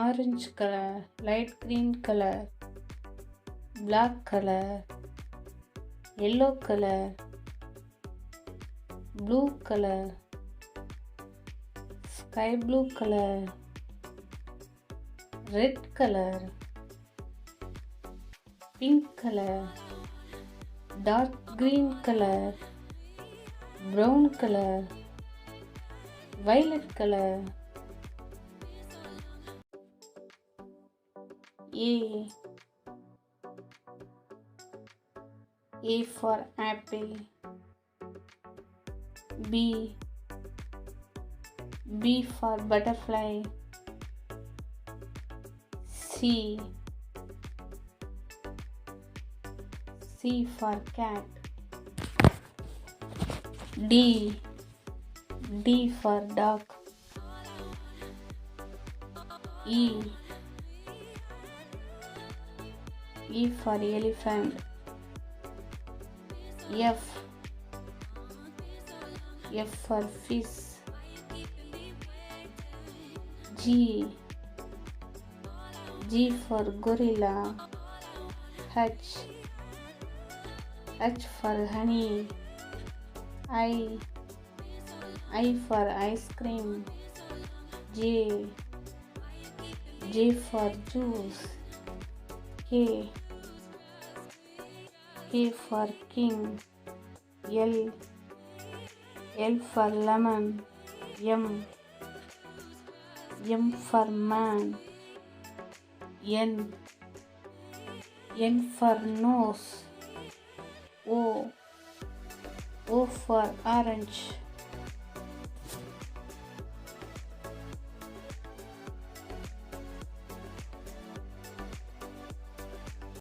orange color, light green color, black color, yellow color, blue color, sky blue color, red color, pink color, dark green color, brown color, violet color. A for apple. B for butterfly. C for cat. D for dog. E for elephant. F for fish. G for gorilla. H for honey. I for ice cream. J for juice. K for king. L for lemon. M for man. N for nose. O for orange.